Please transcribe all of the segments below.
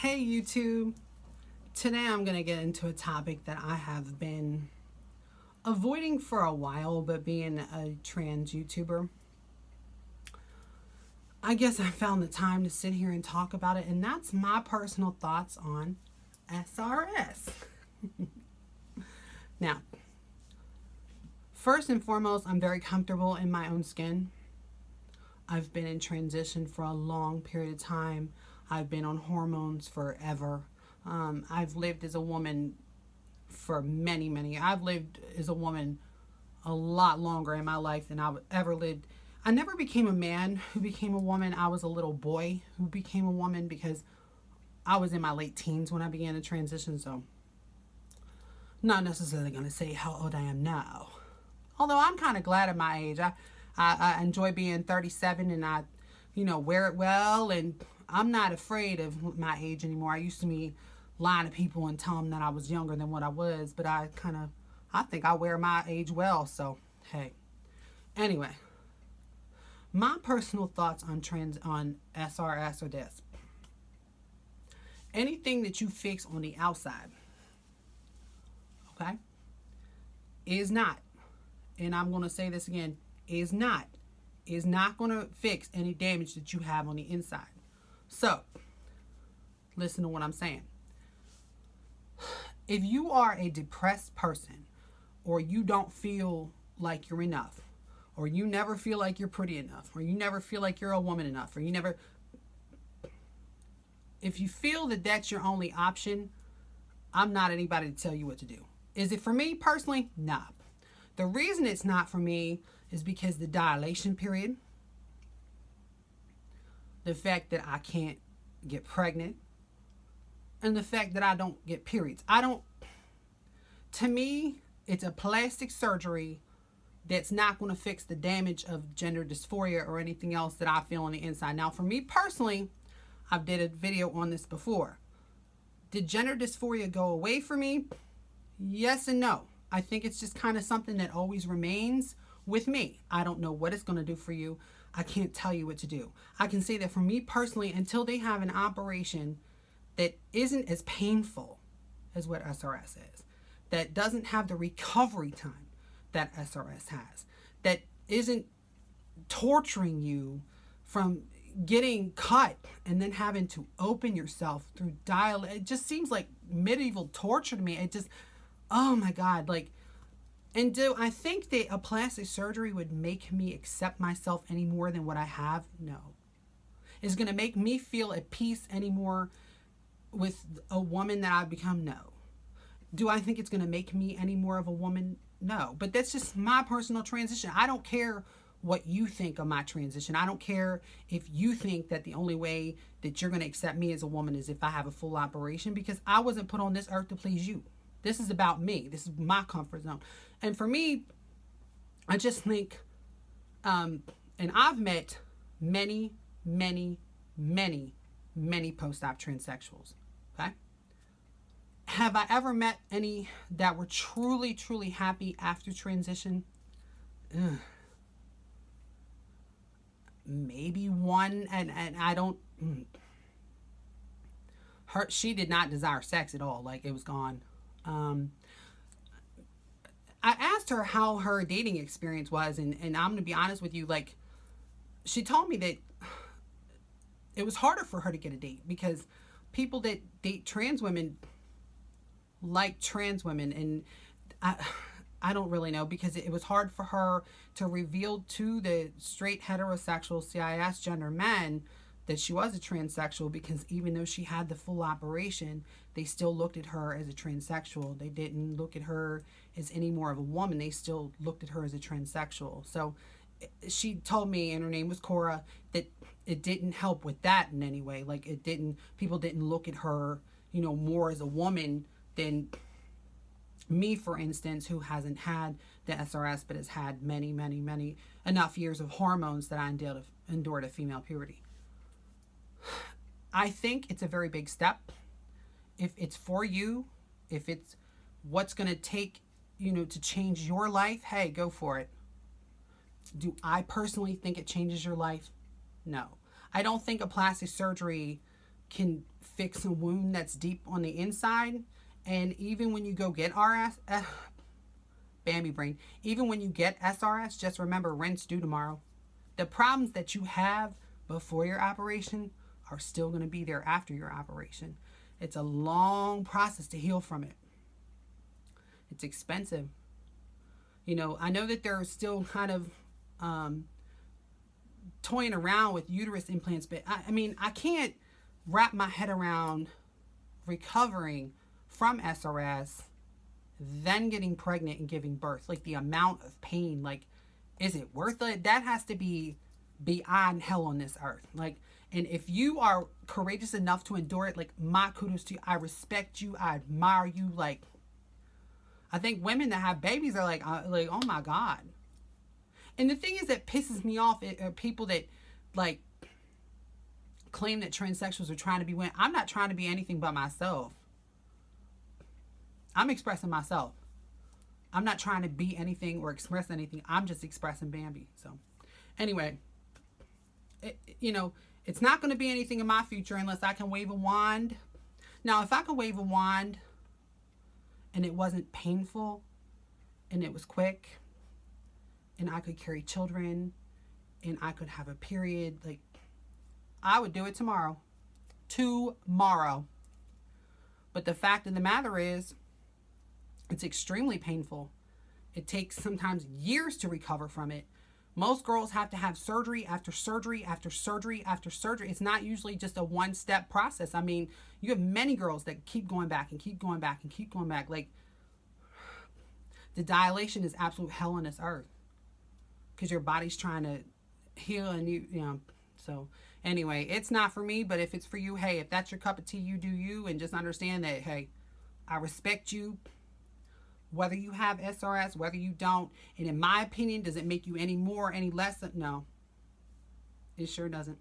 Hey YouTube, today I'm going to get into a topic that I have been avoiding for a while, but being a trans YouTuber, I guess I found the time to sit here and talk about it, and that's my personal thoughts on SRS. Now, first and foremost, I'm very comfortable in my own skin. I've been in transition for a long period of time. I've been on hormones forever. I've lived as a woman for many. I've lived as a woman a lot longer in my life than I've ever lived. I never became a man who became a woman. I was a little boy who became a woman because I was in my late teens when I began to transition. So, not necessarily going to say how old I am now. Although I'm kind of glad at my age. I enjoy being 37 and I, wear it well. And I'm not afraid of my age anymore. I used to be lying to people and tell them that I was younger than what I was. But I think I wear my age well. So, hey. Anyway, my personal thoughts on SRS are this. Anything that you fix on the outside, okay, is not, and I'm going to say this again, is not going to fix any damage that you have on the inside. So, listen to what I'm saying. If you are a depressed person, or you don't feel like you're enough, or you never feel like you're pretty enough, or you never feel like you're a woman enough, or if you feel that that's your only option, I'm not anybody to tell you what to do. Is it for me personally? Nah. The reason it's not for me is because the dilation period, the fact that I can't get pregnant, and the fact that I don't get periods. To me, it's a plastic surgery that's not going to fix the damage of gender dysphoria or anything else that I feel on the inside. Now, for me personally, I've did a video on this before. Did gender dysphoria go away for me? Yes and no. I think it's just kind of something that always remains with me. I don't know what it's going to do for you. I can't tell you what to do. I can say that for me personally, until they have an operation that isn't as painful as what SRS is, that doesn't have the recovery time that SRS has, that isn't torturing you from getting cut and then having to open yourself through it just seems like medieval torture to me. It just, oh my God, and do I think that a plastic surgery would make me accept myself any more than what I have? No. Is it going to make me feel at peace anymore with a woman that I've become? No. Do I think it's going to make me any more of a woman? No. But that's just my personal transition. I don't care what you think of my transition. I don't care if you think that the only way that you're going to accept me as a woman is if I have a full operation, because I wasn't put on this earth to please you. This is about me. This is my comfort zone. And for me, I just think, and I've met many post-op transsexuals. Okay? Have I ever met any that were truly happy after transition? Ugh. Maybe one, and I don't. She did not desire sex at all. Like, it was gone. I asked her how her dating experience was, and I'm going to be honest with you, like, she told me that it was harder for her to get a date because people that date trans women like trans women, and I don't really know, because it was hard for her to reveal to the straight heterosexual cis gender men that she was a transsexual, because even though she had the full operation, they still looked at her as a transsexual. They didn't look at her as any more of a woman. They still looked at her as a transsexual. So she told me, and her name was Cora, that it didn't help with that in any way. Like, people didn't look at her, more as a woman than me, for instance, who hasn't had the SRS but has had many enough years of hormones that I endured at female puberty. I think it's a very big step. If it's for you, if it's what's going to take, to change your life, hey, go for it. Do I personally think it changes your life? No. I don't think a plastic surgery can fix a wound that's deep on the inside. And even when you go get RS, Bambi brain, even when you get SRS, just remember rinse due tomorrow. The problems that you have before your operation are still going to be there after your operation. It's a long process to heal from it. It's expensive. You know, I know that they're still kind of toying around with uterus implants, but I mean, I can't wrap my head around recovering from SRS, then getting pregnant and giving birth. Like the amount of pain, like, is it worth it? That has to be beyond hell on this earth. Like, and if you are courageous enough to endure it, like, my kudos to you. I respect you. I admire you. Like, I think women that have babies are like, oh my God. And the thing is that pisses me off are people that like claim that transsexuals are trying to be women. I'm not trying to be anything but myself. I'm expressing myself. I'm not trying to be anything or express anything. I'm just expressing Bambi. So anyway, it's not going to be anything in my future unless I can wave a wand. Now, if I could wave a wand and it wasn't painful and it was quick and I could carry children and I could have a period, like, I would do it tomorrow. Tomorrow. But the fact of the matter is, it's extremely painful. It takes sometimes years to recover from it. Most girls have to have surgery after surgery after surgery after surgery. It's not usually just a one-step process. I mean, you have many girls that keep going back and keep going back and keep going back. Like, the dilation is absolute hell on this earth because your body's trying to heal and you know. So anyway, it's not for me, but if it's for you, hey, if that's your cup of tea, you do you, and just understand that, hey, I respect you. Whether you have SRS, whether you don't. And in my opinion, does it make you any more, any less? No. It sure doesn't.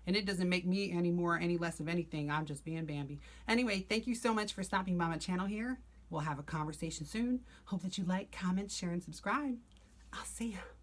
And it doesn't make me any more, any less of anything. I'm just being Bambi. Anyway, thank you so much for stopping by my channel here. We'll have a conversation soon. Hope that you like, comment, share, and subscribe. I'll see you.